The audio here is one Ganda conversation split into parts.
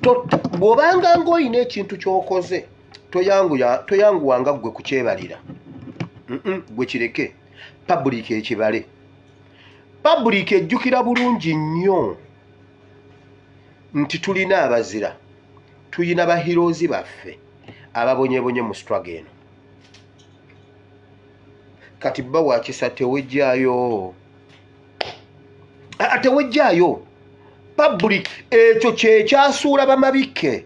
bw'obanga ng'olina ekintu ky'okoze toyanguwanga ggwe kukyebalira. Gwe kireke public ekibale. Public ejjukira bulungi nnyo nti tulina abazira, tulina bahirozi baffe ababonyebonye mu struggle eno. Kati bba wakisa tewejjaayo. Tewejjaayo. Public ekyo kyekyasuula bamabikke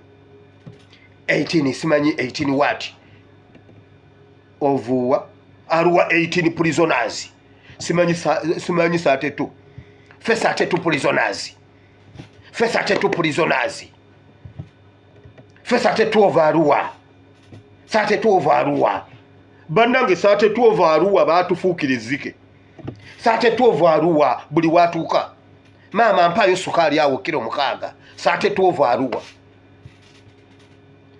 18 simanyi 18 what ovuwa Arua 18 prisoners simanyi 32 fe 32 prisoners fe 32 prisoners fe 32 of Arua 32 of Arua bannange 32 of Arua baatufuukirizike 32 of Arua buli watuuka mama mpayo sukali awo kilo 6 32 of Arua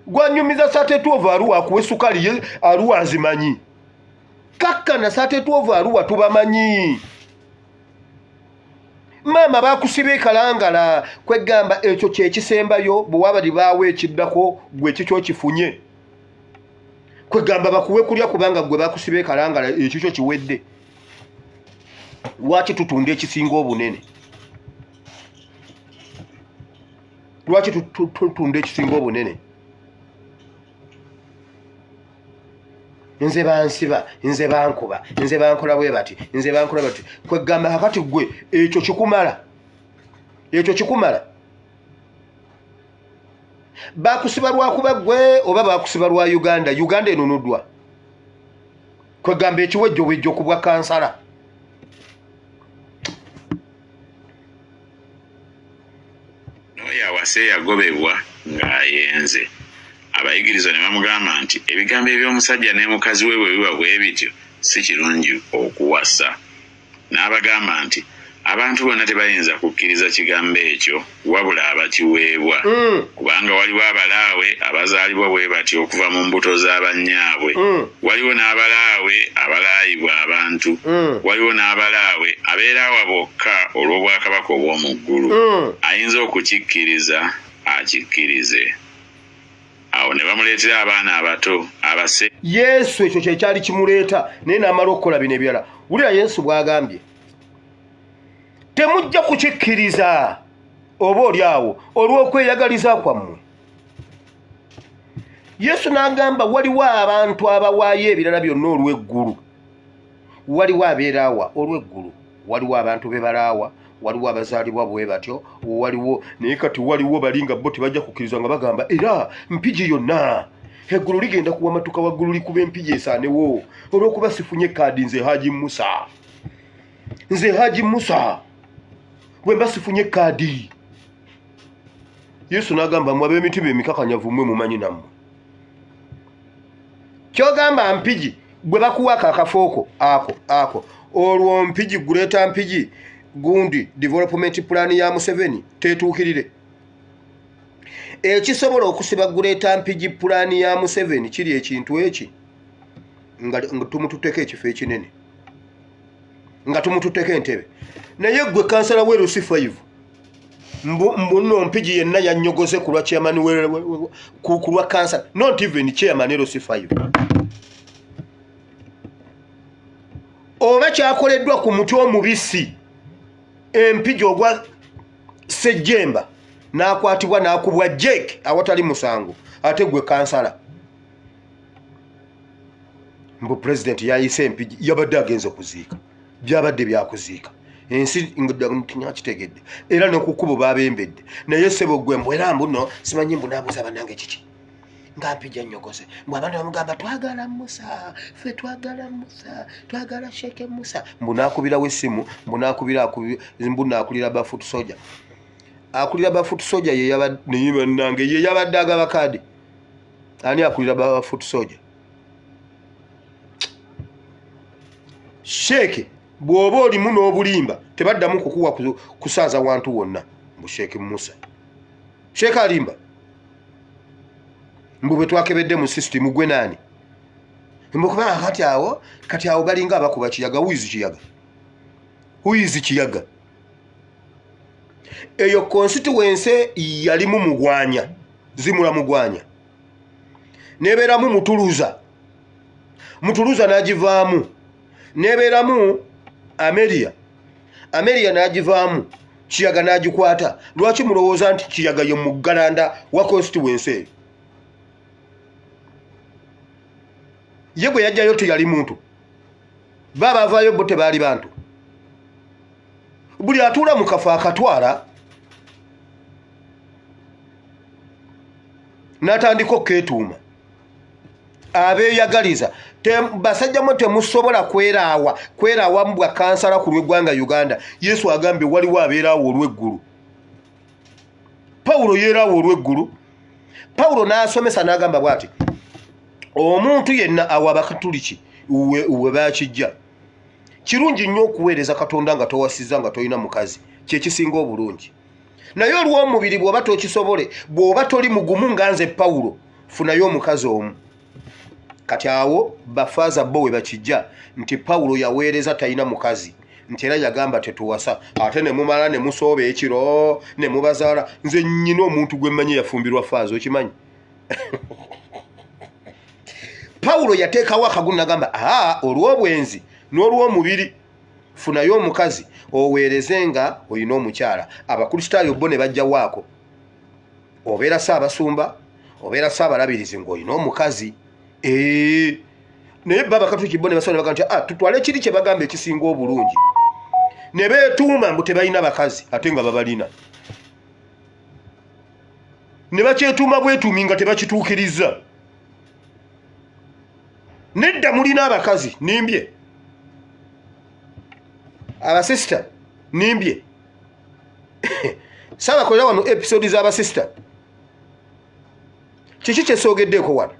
gwanyumiza 32 of Arua kuwe sukali ye Arua azimanyi kaka na 32 of Arua tubamanyi mama bakusibe kalangala kwegamba ekyo kyekisembayo bwabali bawe ekiddako gwe kikyo kifunye kwegamba bakuwe kulya kubanga gwe bakusibe kalangala ekyo kiwedde lwaki tutunde ekisinga obunene lwaki tutunde ekisinga obunene nze bansiba nze bankuba nze bankola bwe bati nze bankola bati kwegamba hakati gwe ekyo kikumala bakusiba lwakuba gwe oba bakusiba lwa Uganda enunudwa kwegamba ekiwejjo kubwa kansala yawase yagobebwa ng'ayenze abayigiriza ne bamugamba nti ebigambo eby'omusajja ne mukazi we bwe biba bwe bityo si kirungi okuwasa n'abagamba nti abantu bonna tebayinza kukkiriza kigambo ekyo wabula abakiweebwa kubanga waliwo abalaawe abazaalibwa bwe bati okuva mu mbuto z'abannyaabwe waliwo n'abalaawe abalaayibwa abantu waliwo n'abalaawe abeeraawa bokka olw'obwakabaka obw'omu ggulu ayinza okukikkiriza akikkirize awo ne bamuleetera abaana abato abase Yesu ekyo kyekyali kimuleeta naye n'amala okukola bino ebirala wulira Yesu bw'agambye temujja kukikkiriza oba oli awo olw'okweyagaliza kwammwe. Yesu n'agamba waliwo abantu abawaayo ebirala byonna olw'eggulu waliwo abeeraawa olw'eggulu waliwo abantu be balaawa waliwo abazaalibwa bwe batyo waliwo naye kati waliwo balinga bo tebajja kukkiriza nga bagamba era mpigi yonna eggulu ligenda kuwamatuka waggulu likuba empigi esaanewo olw'okuba sifunye kaadi nze Haji Musa bwe mba sifunye kaadi. Yesu n'agamba mmwe ab'emitima emikakanyavu mmwe mumanyi nammwe kyogamba mpigi bwe bakuwaka akafooko ako olwo mpigi guleeta mpigi gundi development plan ya Museveni tetuukirire ekisobola okusiba guleeta mpigi plan ya Museveni kiri ekintu eki nga tumututeko ekifo ekinene nga tumututeko entebe naye gwe kansala we Lucy 5 mbuno mpigi yenna yanyogoze ku lwa chairman ku lwa kansala not even chairman Lucy 5 oba kyakoleddwa ku muti omubisi empigi ogwa Sejjemba n'akwatibwa n'akubwa Jake awatali musango ate gwe kansala mbu president yayise empigi yabadde agenze okuziika byabadde byakuziika ensi ntinyakitegedde era n'okukubo babembedde naye sebo gwe mbwera mbuno simanyi mbu naabuuza bannange kiki nga mpigi anyogoze mbu abantu bamugamba twagala Musa ffe twagala Sheikh Musa mbu naakubirawo essimu mbu naakulira bafutu soja akulira bafutu soja ye yabadde agaba kaadi ani akulira bafutu soja Sheikh bw'oba olimu n'obulimba tebaddamu kukuwa kusaaza wantu wonna mbu Sheikh Musa Sheikh alimba mbu bwe twakebedde mu system gwe nani mbukuba kati awo balinga abakuba kiyaga huizi kiyaga eyo constituency yalimu Mugwanya, Zimula Mugwanya, neberamu Mutuluza n'agivaamu, neberamu Ameria n'agivaamu, Kiyaga n'agikwata. Lwaki mulowooza nti Kiyaga ye muggalanda wa constituency? Ye bwe yajjayo teyali muntu, baba avaayo bo tebaali bantu. Buli atuula mu kafo akatwala n'atandika okkeetuuma, abeeyagaliza. Basajjamu temusobola kweraawa mbwa kansala ku lw'eggwanga Uganda. Yesu agambye waliwo abeeraawo olw'eggulu. Pawulo yeeraawo olw'eggulu. Pawulo n'asomesa n'agamba bw'ati, omuntu yenna awa Abakatuliki we bakijja. Kirungi nnyo okuweereza Katonda nga towasizza, nga tolina mukazi, kyekisinga obulungi. Naye olw'omubiri bw'oba tokisobole, bw'oba toli mugumu nga nze Pawulo, funayo omukazi omu. Kati awo bafaaza bo we bakijja nti Pawulo yaweereza talina mukazi, nti era yagamba tetuwasa, ate ne mumala ne musooba ekiro ne mubazaala. Nze nnyina omuntu gwe mmanyi yafumbirwa faaza, okimanyi? Pawulo yateekawo akaguno n'agamba olw'obwenzi n'olw'omubiri funayo omukazi oweereze nga olina omukyala. Abakristaayo bo ne bajjawaako, obeera saabasumba, obeera saabalabirizi ng'olina omukazi. Naye baba Katuliki bo ne basaba ne bagamba nti tutwale kiri kye bagamba ekisinga obulungi. Ne beetuuma mbu tebalina bakazi ate nga babalina. Ne bakyetuuma bwetuumi nga tebakituukirizza. Nedda mulina abakazi, nimbye. Abasista, nimbye. Saabakolera wano episode z'abasista. Kiki kyesoogeddeko wano?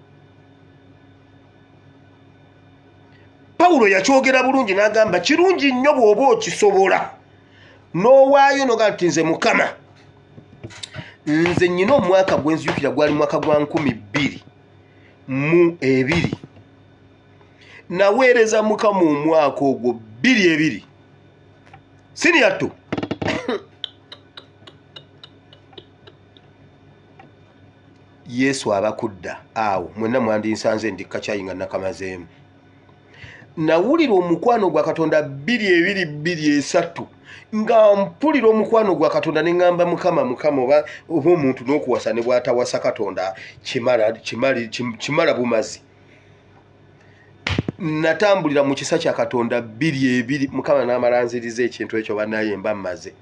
Pawulo yakyogera bulungi n'agamba kirungi nnyo bw'oba okisobola n'owaayo n'ogamba nti nze Mukama, nze nnyina omwaka gwe nzijukira gwali mwaka gwa 2022, naweereza Mukama omwaka ogwo 22. Siniyattu Yesu abakudda awo mwenna mwandinsanze ndikka kyayi nga nakamazeemu. Nawulira omukwano gwa Katonda 2223 nga mpulira omukwano gwa Katonda ne ngamba Mukama oba omuntu n'okuwasa ne bw'atawasa Katonda kimala bumazi. Natambulira mu kisa kya Katonda 22, Mukama n'amalanziriza ekintu ekyo bannaye mba mmaze.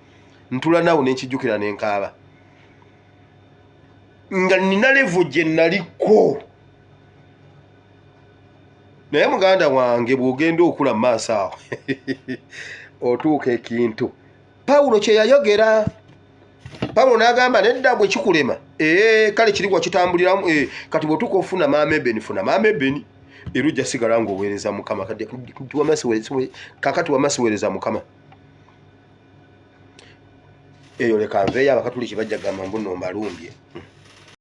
Ntula nawo n'ekijjukira n'enkaaba nga nina levo gye naliko. Naye muganda wange bw'ogenda okula mu maaso awo otuuka ekintu. Pawulo kye yayogera. Pawulo n'agamba nedda bwe kikulema kale kiri wakitambuliramu. Kati bw'otuuka ofuna maamebeni, funa maamebeni era ojja sigala ng'oweereza Mukama. Kakati wamasiweereza Mukama. Eyo leka nveeyo Abakatuliki bajja gamba mbu no mbalumbye.